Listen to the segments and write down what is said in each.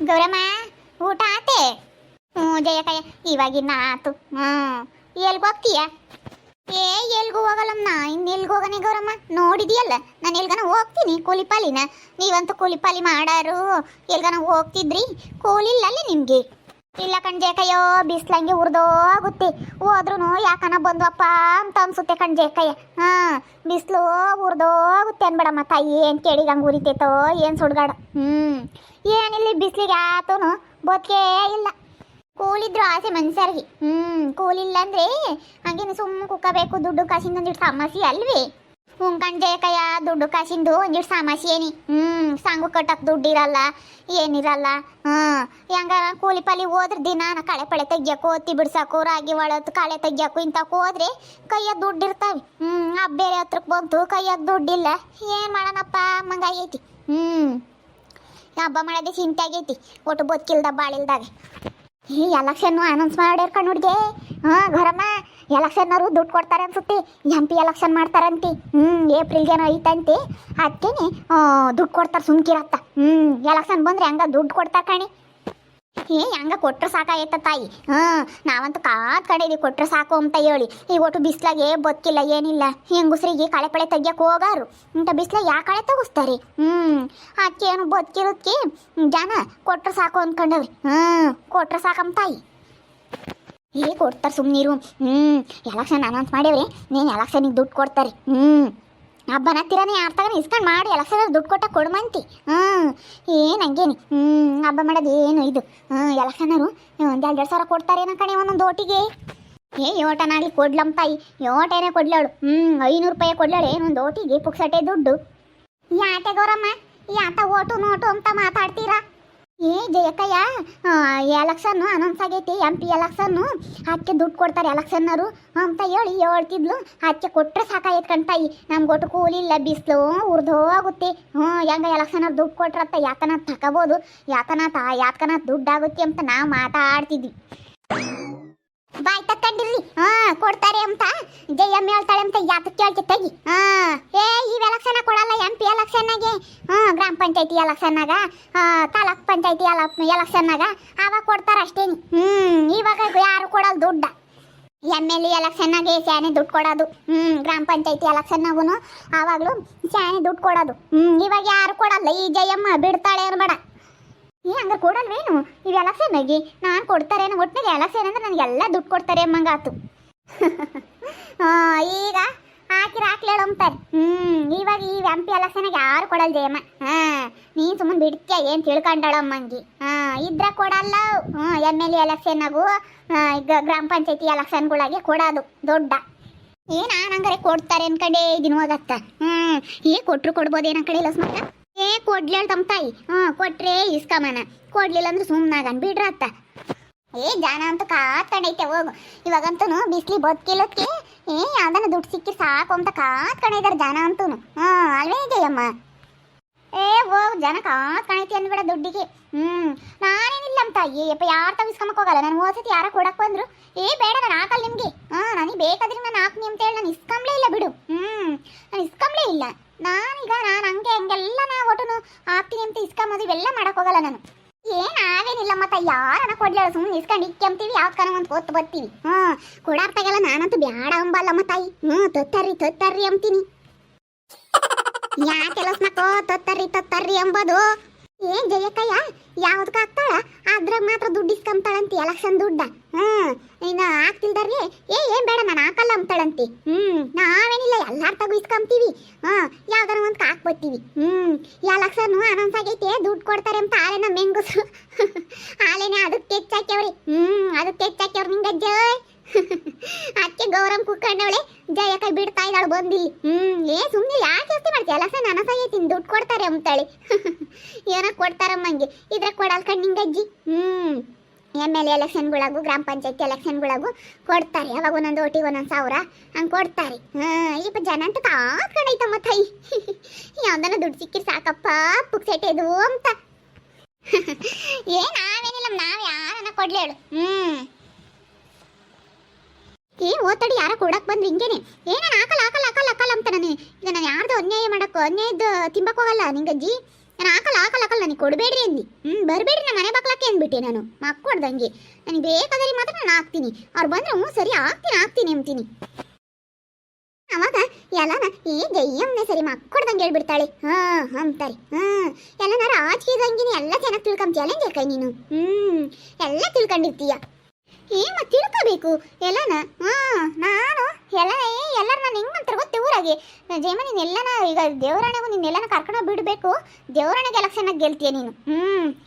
ಗೌರಮ್ಮ, ಊಟ ಆತೆ? ಹ್ಞೂ ಜಯಕಯ್ಯ, ಇವಾಗಿನ್ನ ಆತು. ಎಲ್ಗೆ ಹೋಗ್ತೀಯ? ಏ ಎಲ್ಗೂ ಹೋಗಲ್ಲಮ್ಮ, ಇನ್ನೆಲ್ಗೆ ಹೋಗನೆ ಗೌರಮ್ಮ. ನೋಡಿದೆಯಲ್ಲ ನಾನು ಎಲ್ಗನ ಹೋಗ್ತೀನಿ ಕೂಲಿಪಾಲಿನ. ನೀವಂತೂ ಕೂಲಿಪಾಲಿ ಮಾಡಾರು ಎಲ್ಗನ ಹೋಗ್ತಿದ್ರಿ, ಕೂಲಿಲ್ಲಲ್ಲಿ ನಿಮಗೆ. ಇಲ್ಲ ಕಣ್ಜೇಕಯ್ಯೋ, ಬಿಸ್ಲಂಗೆ ಉರ್ದೋಗುತ್ತೆ. ಹೋದ್ರೂ ಯಾಕನ ಬಂದ್ವಪ್ಪ ಅಂತ ಅನ್ಸುತ್ತೆ ಕಣ್ಜೇಕಯ್ಯ. ಬಿಸಿಲು ಉರ್ದೋಗುತ್ತೆ ಅನ್ಬೇಡಮ್ಮ ತಾಯಿ. ಏನು ಕೇಳಿದಂಗೆ ಉರಿತೈತೋ ಏನು ಸುಡ್ಗಾಡ. ಏನಿಲ್ಲ ಬಿಸಿಲಿಗೆ ಆತನು ಬದುಕೇ ಇಲ್ಲ. ಕೂಲಿದ್ರು ಆಸೆ ಮನುಷ್ಯರಿಗೆ. ಕೂಲಿಲ್ಲ ಅಂದ್ರೆ ಹಂಗೇನು ಸುಮ್ಮನೆ ಕುಕ್ಕಬೇಕು. ದುಡ್ಡು ಕಾಸಿಂದ ಒಂದಿಟ್ಟು ಸಮಸ್ಯೆ ಅಲ್ವೇ? ಕಣ್ಜೇಕಯ್ಯ, ದುಡ್ಡು ಕಾಸಿಂದು ಒಂದಿಟ್ಟು ಸಮಸ್ಯೆ ಏನಿ. ಸಾಂಗು ಕಟ್ಟಕ್ಕೆ ದುಡ್ಡಿರಲ್ಲ, ಏನಿರಲ್ಲ. ಹೆಂಗ ಕೂಲಿ ಪಾಲಿ ಹೋದ್ರೆ ದಿನ ಕಳೆ ಪಳೆ ತೆಗ್ಯಕು, ಒತ್ತಿ ಬಿಡ್ಸಾಕು, ರಾಗಿ ಒಳತ್ತು ಕಳೆ ತೆಗ್ಯಕು ಇಂತಕ್ಕೆ ಹೋದ್ರೆ ಕೈಯಾಗ ದುಡ್ಡು ಇರ್ತಾವೆ. ಬೇರೆ ಹತ್ರಕ್ಕೆ ಬಂತು ಕೈಯಾಗ ದುಡ್ಡಿಲ್ಲ, ಏನು ಮಾಡೋಣಪ್ಪ ಮಂಗಾಗೈತಿ. ಹಬ್ಬ ಮಾಡೋದೇ ಚಿಂತೆ ಆಗೈತಿ, ಒಟ್ಟು ಬದುಕಿಲ್ದ ಬಾಳಿಲ್ದಾಗ. ಈ ಎಲೆಕ್ಷನ್ ಅನೌನ್ಸ್ ಮಾಡ್ಯಾರ ಕಣ್ಣುಡ್ಗೆ. ಗೌರಮ್ಮ, ಎಲೆಕ್ಷನ್ನವರು ದುಡ್ಡು ಕೊಡ್ತಾರೆ ಅನ್ಸುತ್ತೆ. MP ಎಲೆಕ್ಷನ್ ಮಾಡ್ತಾರಂತೆ. ಏಪ್ರಿಲ್ಗೇನೋ ಐತಂತೆ. ಅದಕ್ಕೇನೆ ದುಡ್ಡು ಕೊಡ್ತಾರೆ ಸುಮ್ಕಿರತ್ತ. ಎಲೆಕ್ಷನ್ ಬಂದ್ರೆ ಹಂಗ ದುಡ್ಡು ಕೊಡ್ತಾರೆ ಕಣಿ. ಹಂಗ ಕೊಟ್ರೆ ಸಾಕಾಗೈತ ತಾಯಿ. ನಾವಂತೂ ಕಾದ್ ಕಡೆ ಕೊಟ್ರೆ ಸಾಕು ಅಂತ ಹೇಳಿ. ಈ ಒಟ್ಟು ಬಿಸ್ಲಾಗೆ ಬದುಕಿಲ್ಲ, ಏನಿಲ್ಲ. ಹೆಂಗುಸ್ರಿಗೆ ಕಳೆ ಪಳೆ ತೆಗಿಯಕ್ಕೆ ಹೋಗಾರು ಇಂಥ ಬಿಸ್ಲಾಗ ಯಾಕೆ ಕಳೆ ತೆಗಿಸ್ತಾರೆ? ಅದಕ್ಕೆ ಏನು ಬದುಕಿರೋದಕ್ಕೆ ಜನ ಕೊಟ್ರೆ ಸಾಕು ಅಂದ್ಕೊಂಡವ್ರಿ. ಕೊಟ್ರೆ ಸಾಕಮ್ಮ ತಾಯಿ. ಕೊಡ್ತಾರೆ ಸುಮ್ಮನಿರು. ಎಲೆಕ್ಷನ್ ಅನೌನ್ಸ್ ಮಾಡ್ಯವ್ರಿ, ನೀನು ಎಲೆಕ್ಷನಿಗೆ ದುಡ್ಡು ಕೊಡ್ತಾರೆ. ಹಬ್ಬನ ಹತ್ತಿರನೇ ಯಾರ ತಗನ ಇಸ್ಕೊಂಡು ಮಾಡಿ ಎಲೆಕ್ಷನ್ ದುಡ್ಡು ಕೊಟ್ಟ ಕೊಡ್ಮಂತಿ. ಏನು ಹಂಗೇನಿ. ಹಬ್ಬ ಮಾಡೋದು ಏನು ಇದು. ಎಲೆಕ್ಷನರು ಒಂದು 2,000 ಕೊಡ್ತಾರೇನೋ ಕಣೆ ಒಂದೊಂದು ಓಟಿಗೆ. ಯೋಟನಾಗ್ಲಿ ಕೊಡ್ಲಮ್ಮ ತಾಯಿ, ಯೋಟೇನೇ ಕೊಡ್ಲಾಳು. 500 ರೂಪಾಯಿ ಕೊಡ್ಲಾಳೆ ಒಂದು ಓಟಿಗೆ, ಪುಕ್ಸಟೆ ದುಡ್ಡು. ಯಾಕೆ ಗೌರಮ್ಮ, ಯಾತ ಓಟು ನೋಟು ಅಂತ ಮಾತಾಡ್ತೀರಾ? ಜಯಕಯ್ಯ, ಎಲೆಕ್ಷನ್ನು ಅನೌನ್ಸ್ ಆಗೈತಿ, MP ಎಲೆಕ್ಷನ್ನು. ಅದಕ್ಕೆ ದುಡ್ಡು ಕೊಡ್ತಾರೆ ಎಲೆಕ್ಷನ್ನರು ಅಂತ ಹೇಳಿ ಹೇಳ್ತಿದ್ಲು. ಅದಕ್ಕೆ ಕೊಟ್ಟರೆ ಸಾಕಾಗೈತೆ ಕಣ್ತಾಯಿ. ನಮ್ಗೆ ಒಟ್ಟು ಕೂಲಿಲ್ಲ, ಬಿಸಿಲು ಉರ್ದೋಗುತ್ತೆ. ಹೆಂಗ ಎಲೆಕ್ಷನವ್ರು ದುಡ್ಡು ಕೊಟ್ರತ್ತ ಯಾತನ ತಗೋಬೋದು, ಯಾತಕನ ದುಡ್ಡು ಆಗುತ್ತೆ ಅಂತ ನಾವು ಮಾತಾಡ್ತಿದ್ವಿ. ಬಾಯ್ ತಕ್ಕೊಂಡಿರ್ರಿ. ಕೊಡ್ತಾರೆ ಅಂತ ಜಯಮ್ಮ ಹೇಳ್ತಾಳೆ ಅಂತ ಯಾತಕ್ಕೆ ಕೇಳ್ತಿ ತೆಗಿ. ಈ ಎಲೆಕ್ಷನ್ ಕೊಡಲ್ಲ, MP ಎಲೆಕ್ಷನ್ನಾಗೆ. ಗ್ರಾಮ ಪಂಚಾಯತಿ ಎಲೆಕ್ಷನ್ನಾಗ, ತಾಲೂಕ್ ಪಂಚಾಯತಿ ಎಲೆಕ್ಷನ್ನಾಗ ಅವಾಗ ಕೊಡ್ತಾರೆ ಅಷ್ಟೇನಿ. ಇವಾಗ ಯಾರು ಕೊಡಲ್ಲ ದುಡ್ಡ. MLA ಎಲೆಕ್ಷನ್ನಾಗೆ ಸ್ಯಾನೆ ದುಡ್ಡು ಕೊಡೋದು. ಗ್ರಾಮ ಪಂಚಾಯತಿ ಎಲೆಕ್ಷನ್ನಾಗೂ ಆವಾಗಲೂ ಸ್ಯಾನೆ ದುಡ್ಡು ಕೊಡೋದು. ಇವಾಗ ಯಾರು ಕೊಡಲ್ಲ. ಈ ಜಯಮ್ಮ ಬಿಡ್ತಾಳೆ ಅನ್ಬೇಡ. ಹಂಗಾರೆ ಕೊಡಲ್ವೇನು ಇದು ಎಲೆಕ್ಷನ್ನಾಗಿ? ನಾನು ಕೊಡ್ತಾರೇನು ಒಟ್ಟಿಗೆ ಎಲೆಕ್ಷನ್ ಅಂದ್ರೆ ನನಗೆಲ್ಲ ದುಡ್ಡು ಕೊಡ್ತಾರೆ ಅಮ್ಮಂಗಾತು. ಈಗ ಹಾಕ್ಲೇಳಂತಾರೆ. ಇವಾಗ ಈ MP ಎಲೆಕ್ಷನ್ನಾಗ ಯಾರು ಕೊಡಲ್ಲ ಜಯಮ್ಮ. ನೀನು ಸುಮ್ಮನೆ ಬಿಡ್ತೀಯ ಏನು ತಿಳ್ಕೊಂಡಳಮ್ಮಂಗಿ. ಇದ್ರೆ ಕೊಡಲ್ಲ. MLA ಎಲೆಕ್ಷನ್ನಾಗೂ ಗ್ರಾಮ ಪಂಚಾಯತಿ ಎಲೆಕ್ಷನ್ಗಳಾಗೆ ಕೊಡೋದು ದೊಡ್ಡ. ನಾನು ಹಂಗಾರೆ ಕೊಡ್ತಾರೆ ಅನ್ಕಂಡೆ ಇದೀನಿ ಹೋಗತ್ತ. ಕೊಟ್ಟರು ಕೊಡ್ಬೋದೇನ ಕಡೆ ಇಲ್ಲ ಸ್ಮಕ್ಕ. ಕೊಡ್ಲೇಳ ತಮ್ಮ ತಾಯಿ. ಕೊಟ್ರೆ ಇಸ್ಕಮನ, ಕೊಡ್ಲಿಲ್ಲ ಅಂದ್ರೆ ಸುಮ್ಮನಾಗನ್ ಬಿಡ್ರತ್ತ. ಜನ ಅಂತೂ ಕಾತ್ಕೊಂಡೈತೆ ಹೋಗು. ಇವಾಗಂತೂ ಬಿಸ್ಲಿ ಬದುಕಿಲ್ಲಕ್ಕೆ ಯಾವ್ದನ ದುಡ್ಡು ಸಿಕ್ಕಿ ಸಾಕು ಅಂತ ಕಾತ್ಕೊಂಡಿದ್ದಾರೆ ಜನ ಅಂತೂ. ಅಲ್ವೇ ಜಯಮ್ಮ? ಹೋಗು, ಜನ ಕಾತ್ಕೊಂಡೈತಿ ಅಂದ್ಬೇಡ ದುಡ್ಡಿಗೆ. ನಾನೇನಿಲ್ಲ ನಮ್ಮ ತಾಯಿ. ಯಾರು ತಗಿಸ್ಕೊಂಬಕ್ ಹೋಗಲ್ಲ. ನಾನು ಓದ್ಸತಿ ಯಾರ ಕೊಡಕ್ ಬಂದ್ರು ಬೇಡ ನಾನು ಹಾಕಲ್ಲ ನಿಮ್ಗೆ. ನನಗೆ ಬೇಕಾದ್ರೆ ನಾನು ಹಾಕ್ನಿ ಅಂತ ಹೇಳಿ ನಾನು ಇಸ್ಕೊಂಬ್ಲೇ ಇಲ್ಲ ಬಿಡು. ನಾನು ಇಸ್ಕೊಂಬ್ಲೇ ಇಲ್ಲ. ನಾನು ಹಂಗೆಲ್ಲ ಒಟ್ಟು ಹಾಕ್ತೀನಿ ಅಂತ ಇಸ್ಕೊಂಬೋದು ಇವೆಲ್ಲ ಮಾಡಕ್ ಹೋಗಲ್ಲ ನಾನು. ನಾವೇನಿಲ್ಲ ಮತ್ತೆ ಯಾರನ್ನ ಕೊಡ್ಲಿಲ್ಲ, ಸುಮ್ಮನೆ ಇಸ್ಕೊಂಡು ಇಕ್ಕೆಂತೀವಿ, ಯಾವ್ದನ ಒಂದು ಹೊತ್ತು ಬರ್ತೀವಿ. ಕೊಡಾರ್ತಾಗೆಲ್ಲ ನಾನಂತೂ ಬ್ಯಾಡ ಅಂಬಲ್ಲಮ್ಮ ತಾಯಿ. ತೊತ್ತರ್ರಿ ಅಂತೀನಿ. ಯಾಕೆಲ್ಲ ಮಕ್ಕೋ ತೊತ್ತರ್ರಿ ಅಂಬೋದು? ಜಯಕಯ್ಯ ಯಾವ್ದಕ್ಕ ಹಾಕ್ತಾಳ ಅದ್ರಾಗ ಮಾತ್ರ ದುಡ್ಡು ಇಸ್ಕೊಂತಾಳಂತಿ, ಎಲೆಕ್ಷನ್ ದುಡ್ಡ. ಇನ್ನು ಹಾಕ್ತಿಲ್ದಾರ್ರಿ ಏನ್ ಬೇಡ ನಾನು ಹಾಕಲ್ಲ ಅಂತಾಳಂತಿ. ನಾವೇನಿಲ್ಲ ಎಲ್ಲಾರ ತಗೋ ಇಸ್ಕೊಂತೀವಿ. ಯಾವ್ದಾರ ಒಂದು ಹಾಕ್ಬರ್ತೀವಿ. ಎಲೆಕ್ಷನ್ ಅನೌನ್ಸ್ ಆಗೈತೆ, ದುಡ್ಡು ಕೊಡ್ತಾರೆ ಅಂತ ಆಲೆನ ಮೆಂಗುಸು ಆಲೆನೆ ಅದಕ್ಕೆ ಹೆಚ್ಚಾಕ್ಯವ್ರಿ. ಅದಕ್ಕೆ ಹೆಚ್ಚಾಕ್ಯವ್ರಿ ನಿಂಗಜ್ಜ. ಅದಕ್ಕೆ ಗೌರಮ್ ಕುಕ್ಕಂಡವಳೆ ಜಯಕೈ ಬಿಡ್ತಾ ಇದ್ದಾಳು ಬಂದಿಲ್ಲಿ. ಸುಮ್ಮನೆ ಯಾಕೆ ಜಾಸ್ತಿ ಮಾಡ್ತೀಯ? ಎಲೆಕ್ಷನ್ ಅನೌನ್ಸ್ ಆಗೈತಿ, ದುಡ್ಡು ಕೊಡ್ತಾರೆ ಅಂತಾಳೆ. ಏನೋ ಕೊಡ್ತಾರಮ್ಮಂಗೆ, ಇದ್ರಾಗ ಕೊಡಲ್ ಕಣ್ಣಿಂಗಜ್ಜಿ. MLA ಎಲೆಕ್ಷನ್ಗಳಾಗು ಗ್ರಾಮ ಪಂಚಾಯತಿ ಎಲೆಕ್ಷನ್ಗಳಾಗು ಕೊಡ್ತಾರೆ. ಅವಾಗ ಒಂದೊಂದು ಓಟಿಗೆ 1,000 ಹಂಗೆ ಕೊಡ್ತಾರೆ. ಈಗ ಜನ ಅಂತ ಕಾತ್ಕೊಂಡೈತಮ್ಮ ತಾಯಿ. ಯಾವ್ದನ ದುಡ್ಡು ಸಿಕ್ಕಿ ಸಾಕಪ್ಪ ಪುಕ್ಸೆಟೆದು ಅಂತ. ನಾವೇನಿಲ್ಲ, ನಾವ್ ಯಾರನ್ನ ಕೊಡ್ಲಿ ಹೇಳು. ಓತಾಡಿ ಯಾರ ಕೊಡಕ್ ಬಂದ್ರಿ ಹಿಂಗೇನೆ. ನಾನು ಹಾಕಲ್ಲ ಅಂತ ನಾನು. ಈಗ ನಾನು ಯಾರ್ದು ಅನ್ಯಾಯ ಮಾಡಕ್ಕೋ, ಅನ್ಯಾಯದ ತಿಂಬಕ್ ಹೋಗಲ್ಲ ನಿಂಗಜ್ಜಿ. ನಾನು ಹಾಕಲ್ಲ ನನಗೆ ಕೊಡಬೇಡ್ರಿ ಅಂದು. ಬರಬೇಡ್ರಿ ನಮ್ಮ ಮನೆ ಬಾಕ್ಲಕ್ಕೆ ಅಂದ್ಬಿಟ್ಟೆ ನಾನು ಮಕ್ಕೊಡ್ದಂಗೆ. ನನಗೆ ಬೇಕಾದರೆ ಮಾತ್ರ ನಾನು ಹಾಕ್ತೀನಿ, ಅವ್ರು ಬಂದರೆ ಹ್ಞೂ ಸರಿ ಹಾಕ್ತೀನಿ ಅಂತೀನಿ. ಅವಾಗ ಎಲ್ಲನ ಜಯ್ಯಮ್ಮನೆ ಸರಿ ಮಕ್ಕೊಡ್ದಂಗೆ ಹೇಳ್ಬಿಡ್ತಾಳೆ. ಅಂತಾರೆ. ಎಲ್ಲನಾರ ಆಚೆದಂಗಿನಿ ಎಲ್ಲ ಚೆನ್ನಾಗಿ ತಿಳ್ಕೊಂತೀಯಲ್ಲ ಕೈ ನೀನು. ಎಲ್ಲ ತಿಳ್ಕೊಂಡಿರ್ತೀಯ. ಮತ್ತೆ ತಿಳ್ಕೋಬೇಕು ಎಲ್ಲನ. ನಾನು ಎಲ್ಲರೂ ನಾನು ಹೆಂಗಂತಾರೆ ಗೊತ್ತೇ ಊರಾಗೆ ಜಯಮ್ಮ ನೀನು ಎಲ್ಲನ ಈಗ ದೇವರಾಣೆಗೂ ನಿನ್ನೆಲ್ಲನ ಕರ್ಕೊಂಡು ಬಿಡಬೇಕು. ದೇವರಾಣೆಗೆ ಎಲೆಕ್ಷನ್ನಾಗ ಗೆಲ್ತೀಯ ನೀನು.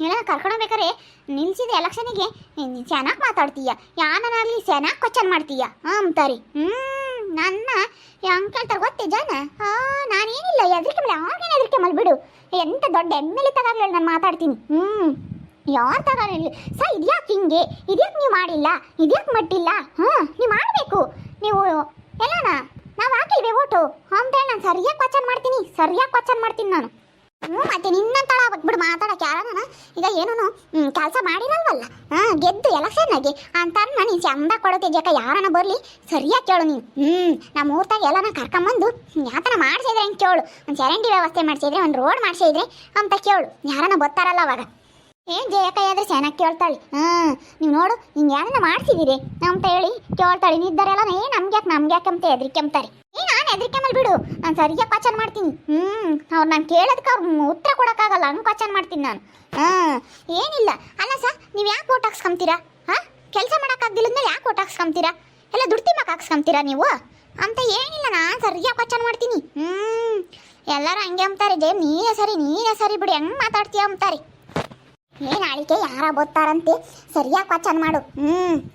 ಎಲ್ಲ ಕರ್ಕೊಂಡೋಗ್ಬೇಕಾರೆ ನಿಲ್ಸಿದ ಎಲೆಕ್ಷನಿಗೆ ನೀನು ಚೆನ್ನಾಗಿ ಮಾತಾಡ್ತೀಯ, ಯಾನಾಗಲಿ ಚೆನ್ನಾಗಿ ಕ್ವಶನ್ ಮಾಡ್ತೀಯ ಅಂತಾರೆ. ನನ್ನ ಹೆಂಗೆ ಕೇಳ್ತಾರೆ ಗೊತ್ತೇ ಜನ. ನಾನೇನಿಲ್ಲ ಹೆದರಿಕೆ ಮೇಲೆ ಆಗೇನು ಹೆದರಿಕೆ ಮೇಲೆ ಬಿಡು. ಎಂತ ದೊಡ್ಡ ಎಮ್ಮೆಲೆ ತಗಾಗ್ಲಿ ನಾನು ಮಾತಾಡ್ತೀನಿ. ಯಾರು ತಗೊಂಡಿಲ್ಲ ಇದ್ಯಾಕೆ ಹಿಂಗೆ, ಇದ್ಯಾಕೆ ನೀವು ಮಾಡಿಲ್ಲ, ಇದ್ಯಾಕೆ ಮಟ್ಟಿಲ್ಲ, ನೀವು ಮಾಡಬೇಕು ನೀವು ಎಲ್ಲನ ನಾವು ಹಾಕಿಲ್ವೇ ಓಟು ಅಂತೇಳಿ ನಾನು ಸರಿಯಾಗಿ ಕ್ವಶನ್ ಮಾಡ್ತೀನಿ ನಾನು. ಮತ್ತೆ ನಿನ್ನಂತಳ ಬಿಡು ಮಾತಾಡಕ್ಕೆ ಯಾರನ ಈಗ ಏನೂ ಕೆಲಸ ಮಾಡಿರಲ್ವಲ್ಲ, ಗೆದ್ದು ಎಲೆಕ್ಷನ್ನಾಗೆ ಅಂತ ನೀನು ಚಂದ ಕೊಡೋಕೆ ಜಕ ಯಾರನ ಬರಲಿ ಸರಿಯಾಗಿ ಕೇಳು ನೀನು. ನಮ್ಮ ಊರ್ತಾಗ ಎಲ್ಲನ ಕರ್ಕೊಂಬಂದು ಯಾವ ಥರ ಮಾಡಿಸಿದ್ರೆ ಹೆಂಗೆ ಕೇಳು, ಒಂದು ಚರಂಡಿ ವ್ಯವಸ್ಥೆ ಮಾಡಿಸಿದ್ರೆ ಒಂದು ರೋಡ್ ಮಾಡಿಸಿದ್ರೆ ಅಂತ ಕೇಳು, ಯಾರನ ಬರ್ತಾರಲ್ಲ ಅವಾಗ. ಜಯಕ್ಕ ಆದ್ರೆ ಚೆನ್ನಾಗಿ ಕೇಳ್ತಾಳೆ. ನೀವು ನೋಡು ಹಿಂಗೆ ಯಾರನ್ನ ಮಾಡ್ಸಿದ್ದೀರಿ ಅಂತ ಹೇಳಿ ಕೇಳ್ತಾಳೆ. ನಿದ್ದಾರೆಲ್ಲ ನಮ್ಗ್ಯಾಕೆ ಅಂತ ಹೆದರಿಕೆಂಬ್ತಾರೆ. ನಾನು ಹೆದರಿಕೆಂಬಲ್ಲಿ ಬಿಡು, ನಾನು ಸರಿಯಾಗಿ ಕ್ವಶನ್ ಮಾಡ್ತೀನಿ. ಅವ್ರು ನಾನು ಕೇಳೋದಕ್ಕೆ ಅವ್ರು ಉತ್ತರ ಕೊಡೋಕ್ಕಾಗಲ್ಲ, ಹಂಗೆ ಕ್ವಶನ್ ಮಾಡ್ತೀನಿ ನಾನು. ಏನಿಲ್ಲ ಅಲ್ಲ ಸರ್, ನೀವು ಯಾಕೆ ಓಟ್ ಹಾಕ್ಸ್ಕೊಂತೀರಾ? ಕೆಲಸ ಮಾಡೋಕ್ಕಾಗ್ದಿಲ್ಲದ್ಮೇಲೆ ಯಾಕೆ ಓಟ್ ಹಾಕ್ಸ್ಕೊಂತೀರಾ? ಎಲ್ಲ ದುಡ್ಡು ತಿಮ್ಮಕ್ಕೆ ಹಾಕ್ಸ್ಕೊಂತೀರಾ ನೀವು ಅಂತ? ಏನಿಲ್ಲ, ನಾನು ಸರಿಯಾಗಿ ಕ್ವಶನ್ ಮಾಡ್ತೀನಿ. ಎಲ್ಲರೂ ಹಂಗೆ ಅಂತಾರೆ, ಜಯ ನೀನೇ ಸರಿ ಬಿಡಿ, ಹೆಂಗೆ ಮಾತಾಡ್ತೀಯ ಅಂತಾರೆ. ಆಳಿಕೆ ಯಾರ ಗೊತ್ತಾರಂತೆ ಸರಿಯಾಗಿ ಕ್ವಶನ್ ಮಾಡು.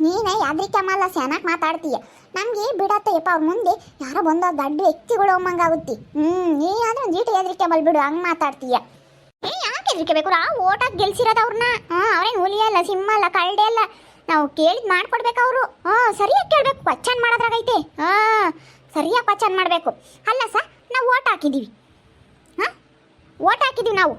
ನೀನೇ ಯಾದ್ರಿಕಮ್ಮಲ್ಲ ಚೆನ್ನಾಗಿ ಮಾತಾಡ್ತೀಯ. ನಮಗೆ ಬಿಡತ್ತಯ್ಯಪ್ಪ ಅವ್ರ ಮುಂದೆ ಯಾರೋ ಬಂದ ದೊಡ್ಡ ವ್ಯಕ್ತಿಗಳು ಅಮ್ಮಂಗಾಗುತ್ತಿ. ನೀನಾದ್ರೆ ಒಂದು ಜೀಟು ಹೆದರಿಕೆಂಬಲ್ ಬಿಡು, ಹಂಗೆ ಮಾತಾಡ್ತೀಯ. ಯಾಕೆ ಹೆದರಿಕೆಬೇಕು? ಓಟಾಗಿ ಗೆಲ್ಸಿರೋದು ಅವ್ರನ್ನ. ಅವ್ರೇನು ಹುಲಿ ಅಲ್ಲ, ಸಿಂಹ ಅಲ್ಲ, ಕಳ್ಳೆ ಅಲ್ಲ. ನಾವು ಕೇಳಿದ್ ಮಾಡ್ಕೊಡ್ಬೇಕು ಅವರು. ಸರಿಯಾಗಿ ಕೇಳಬೇಕು, ಕ್ವಶನ್ ಮಾಡೋದ್ರಾಗೈತೆ. ಸರಿಯಾಗಿ ಕ್ವಶನ್ ಮಾಡಬೇಕು. ಅಲ್ಲ ಸರ್, ನಾವು ಓಟ್ ಹಾಕಿದ್ದೀವಿ ನಾವು.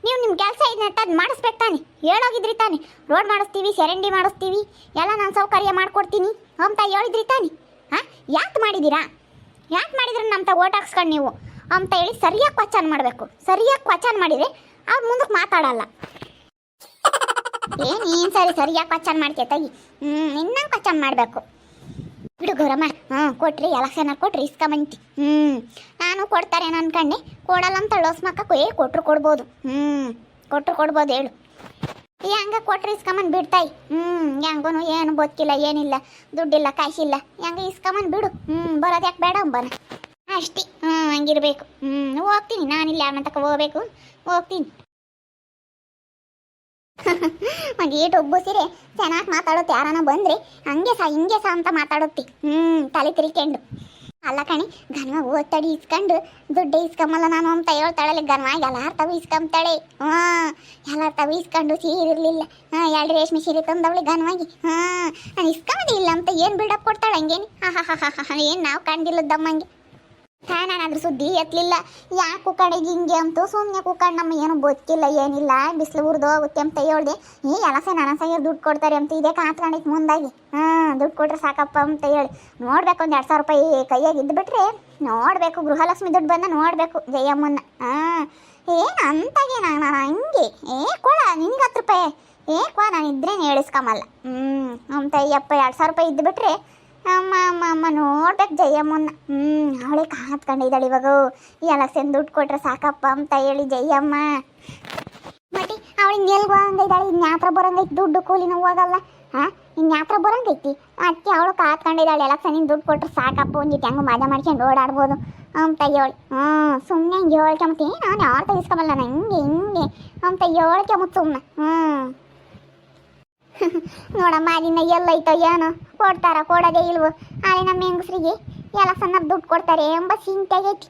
ನೀವು ನಿಮ್ಮ ಕೆಲಸ ಇದನ್ನ ಮಾಡಿಸ್ಬೇಕು ತಾನೆ, ಹೇಳೋಗಿದ್ರಿ ತಾನೆ. ರೋಡ್ ಮಾಡಿಸ್ತೀವಿ, ಚರಂಡಿ ಮಾಡಿಸ್ತೀವಿ, ಎಲ್ಲ ನಾನು ಸೌಕರ್ಯ ಮಾಡಿಕೊಡ್ತೀನಿ ಅಂತ ಹೇಳಿದ್ರಿ ತಾನೆ. ಯಾಕೆ ಮಾಡಿದ್ದೀರಾ? ಯಾಕೆ ಮಾಡಿದ್ರೆ ನಮ್ಮ ತ ಓಟ್ ಹಾಕ್ಸ್ಕೊಂಡು ನೀವು ಅಂತ ಹೇಳಿ ಸರಿಯಾಗಿ ಕ್ವಶನ್ ಮಾಡಬೇಕು. ಸರಿಯಾಗಿ ಕ್ವಶನ್ ಮಾಡಿದರೆ ಅವ್ರು ಮುಂದಕ್ಕೆ ಮಾತಾಡಲ್ಲ. ನೀನು ಸರಿಯಾಗಿ ಕ್ವಶನ್ ಮಾಡ್ತೀಯ ತಾಯಿ. ಇನ್ನೂ ಕ್ವಶನ್ ಮಾಡಬೇಕು ಬಿಡು ಗೌರಮ್ಮ. ಕೊಟ್ರಿ ಎಲೆಕ್ಷನ್ ಕೊಟ್ರಿ ಇಸ್ಕೊಂಬಂತಿ. ನಾನು ಕೊಡ್ತಾರೇನು ಅನ್ಕಂಡೆ, ಕೊಡಲ್ಲ ಅಂತ ಲೋಸ್ಮಕ್ಕ ಕೊಟ್ಟರು ಕೊಡ್ಬೋದು. ಹೇಳು. ಹೆಂಗೆ ಕೊಟ್ರಿ ಇಸ್ಕೊಂಬಂದು ಬಿಡ್ತಾಯಿ. ಹೆಂಗೂ ಏನು ಗೊತ್ತಿಲ್ಲ, ಏನಿಲ್ಲ, ದುಡ್ಡಿಲ್ಲ, ಕಾಯಿಸಿಲ್ಲ, ಹೆಂಗೆ ಇಸ್ಕೊಂಬಂದು ಬಿಡು. ಬರೋದು ಯಾಕೆ ಬೇಡ ಅಂಬನ ಅಷ್ಟೇ. ಹಂಗಿರ್ಬೇಕು. ಹೋಗ್ತೀನಿ ನಾನಿಲ್ಲ, ಯಾರನ್ನ ತಕ ಹೋಗ್ತೀನಿ. ಗೀಟ್ ಒಬ್ಬಸಿರೆ ಚೆನ್ನಾಗಿ ಮಾತಾಡುತ್ತೆ. ಯಾರನ್ನ ಬಂದರೆ ಹಂಗೆ ಹಿಂಗೆ ಅಂತ ಮಾತಾಡುತ್ತೆ. ತಲೆ ತಿರ್ಕೊಂಡು. ಅಲ್ಲ ಕಣಿ, ಗನ್ವ ಓದ್ತಾಡಿ ಇಸ್ಕೊಂಡು ದುಡ್ಡು ಇಸ್ಕೊಂಬಲ್ಲ ನಾನು ಅಂತ ಹೇಳ್ತಾಳಲ್ಲಿ. ಗನ್ವ ಎಲ್ಲಾರ ತಾವು ಇಸ್ಕೊಂತಾಳೆ. ಎಲ್ಲಾರ ತಾವು ಇಸ್ಕೊಂಡು ಸೀರೆ ಇರಲಿಲ್ಲ, 2 ರೇಷ್ಮೆ ಸೀರೆ ತಂದವಳಿ ಗನ್ವಾಗಿ. ನಾನು ಇಸ್ಕೊಂಬಂದಿಲ್ಲ ಅಂತ ಏನು ಬಿಲ್ಡಪ್ ಕೊಡ್ತಾಳೆ ಹಂಗೇನು. ಏನು ನಾವು ಕಂಡಿಲ್ಲದಮ್ಮಂಗೆ. ನಾನಾದ್ರೂ ಸುದ್ದಿ ಎತ್ತಲಿಲ್ಲ. ಯಾಕೆ ಕುಕ್ಕಡಿಗೆ ಹಿಂಗೆ ಅಂತು ಸುಮ್ಮನೆ ಕುಕ್ಕಡ್ ನಮ್ಮ ಏನೂ ಗೊತ್ತಿಲ್ಲ, ಏನಿಲ್ಲ, ಬಿಸಿಲು ಉರಿದು ಹೋಗುತ್ತೆ ಅಂತ ಹೇಳಿದೆ. ಎಲ್ಲಸೆ ನನ್ನ ಸೈಯರ್ ದುಡ್ಡು ಕೊಡ್ತಾರೆ ಅಂತ ಇದೇ ಕಾತ್ಕೊಂಡಿತ್ತು ಮುಂದಾಗಿ. ದುಡ್ಡು ಕೊಟ್ರೆ ಸಾಕಪ್ಪ ಅಂತ ಹೇಳಿ ನೋಡ್ಬೇಕು. ಒಂದು 2,000 ರೂಪಾಯಿ ಕೈಯಾಗಿ ಇದ್ದುಬಿಟ್ರೆ ನೋಡಬೇಕು. ಗೃಹಲಕ್ಷ್ಮಿ ದುಡ್ಡು ಬಂದ ನೋಡಬೇಕು ಜಯಮ್ಮನ್ನ. ಏನು ಅಂತಾಗೆ ನಾನು ಹಂಗೆ ಕೊಡ ನಿನ್ಗೆ 10 ರೂಪಾಯಿ ಕೋ ನಾನು ಇದ್ರೇನು ಹೇಳಿಸ್ಕೊಂಬಲ್ಲ. ಅಂತ ಅಯ್ಯಪ್ಪ 2,000 ರೂಪಾಯಿ ಇದ್ದುಬಿಟ್ರೆ ಅಮ್ಮ ನೋಡ್ಬೇಕು ಜಯಮ್ಮನ್ನ. ಅವಳೆ ಕಾತ್ಕೊಂಡಿದ್ದಾಳೆ ಇವಾಗ. ಈ ಎಲೆಕ್ಷನ್ ದುಡ್ಡು ಕೊಟ್ರೆ ಸಾಕಪ್ಪ ಅಂತ ಹೇಳಿ ಜಯಮ್ಮ. ಮತ್ತೆ ಅವಳಿಗೆ ಎಲ್ಗೋ ಹಂಗಿದ್ದಾಳೆ. ಇನ್ಯಾತ್ರ ಬರಂಗೈತಿ, ದುಡ್ಡು ಕೂಲಿನೂ ಹೋಗಲ್ಲ. ಇನ್ಯಾತ್ರ ಬರಂಗೈತಿ ಅದಕ್ಕೆ ಅವಳು ಕಾತ್ಕೊಂಡಿದ್ದಾಳೆ. ಎಲೆಕ್ಷನಿಗೆ ದುಡ್ಡು ಕೊಟ್ರೆ ಸಾಕಪ್ಪ, ಒಂದಿಟ್ಟು ಹೆಂಗೆ ಮಜಾ ಮಾಡ್ಕೊಂಡು ಓಡಾಡ್ಬೋದು ಅಂತ ಹೇಳಿ. ಸುಮ್ಮನೆ ಹಿಂಗೆ ಹೇಳ್ಕೊಂಬತ್ತೀನಿ ನಾನು. ಯಾರು ತೆಗಿಸ್ಕೊಂಬಲ್ಲ ನಾನು ಹಿಂಗೆ ಅಂತ ಹೇಳ್ಕೊಂಬತ್ತು ಸುಮ್ಮನೆ. ನೋಡಮ್ಮ ಅದಿನ್ನ ಎಲ್ಲೈತೋ ಏನೋ, ಕೊಡ್ತಾರ ಕೊಡೋದೇ ಇಲ್ವೋ. ಆದರೆ ನಮ್ಮ ಹೆಂಗಸ್ರಿಗೆ ಎಲೆಕ್ಷನ್ ದುಡ್ಡು ಕೊಡ್ತಾರೆ ಎಂಬ ಸಿಂತಾಗೈತಿ.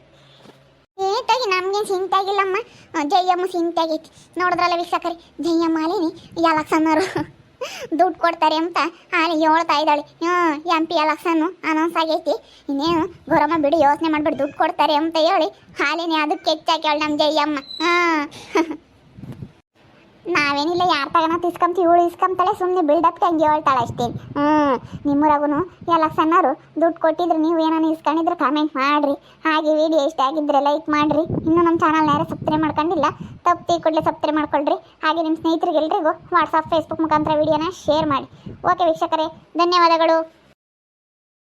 ತಗಿ ನಮ್ಗೇನು ಸಿಂತಾಗಿಲ್ಲಮ್ಮ. ಜಯಮ್ಮ ಸಿಂತಾಗೈತಿ. ನೋಡಿದ್ರಲ್ಲ ವೀಕ್ಷಕರಿ, ಜಯಮ್ಮ ಅಲೇನಿ ಎಲೆಕ್ಷನ್ನರು ದುಡ್ಡು ಕೊಡ್ತಾರೆ ಅಂತ ಅಲ್ಲಿ ಹೇಳ್ತಾ ಇದ್ದಾಳೆ. MP ಎಲೆಕ್ಷನ್ನು ಅನೌನ್ಸ್ ಆಗೈತಿ. ಇನ್ನೇನು ಗೌರಮ್ಮ ಬಿಡು, ಯೋಚನೆ ಮಾಡ್ಬಿಟ್ಟು ದುಡ್ಡು ಕೊಡ್ತಾರೆ ಅಂತ ಹೇಳಿ ಹಾಲೇನೆ ಅದಕ್ಕೆ ಹೆಚ್ಚಾಕೇಳಿ ನಮ್ಮ ಜಯಮ್ಮ. ನಾವೇನಿಲ್ಲ ಯಾರು ತಗೋಣ ತಿಸ್ಕೊಂತೀವಿ ಇವಳು ಇಸ್ಕೊಂತಾಳೆ ಸುಮ್ಮನೆ ಬಿಲ್ಡಪ್ಗೆ ಹಂಗೆ ಹೇಳ್ತಾಳೆ ಅಷ್ಟೇ. ನಿಮ್ಮೂರಾಗೂ ಎಲ್ಲ ಸಣ್ಣರು ದುಡ್ಡು ಕೊಟ್ಟಿದ್ರೆ ನೀವು ಏನಾನು ಇಸ್ಕೊಂಡಿದ್ರೆ ಕಾಮೆಂಟ್ ಮಾಡಿರಿ. ಹಾಗೆ ವಿಡಿಯೋ ಇಷ್ಟ ಆಗಿದ್ರೆ ಲೈಕ್ ಮಾಡಿರಿ. ಇನ್ನೂ ನಮ್ಮ ಚಾನಲ್ನ ಯಾರು ಸಬ್ಸ್ಕ್ರೈಬ್ ಮಾಡ್ಕೊಂಡಿಲ್ಲ ತಪ್ಪಿ ಕೂಡಲೇ ಸಬ್ಸ್ಕ್ರೈಬ್ ಮಾಡ್ಕೊಳ್ರಿ. ಹಾಗೆ ನಿಮ್ಮ ಸ್ನೇಹಿತರಿಗೆಲ್ರಿಗೂ ವಾಟ್ಸಪ್ ಫೇಸ್ಬುಕ್ ಮುಖಾಂತರ ವಿಡಿಯೋನ ಶೇರ್ ಮಾಡಿ. ಓಕೆ ವೀಕ್ಷಕರೇ, ಧನ್ಯವಾದಗಳು.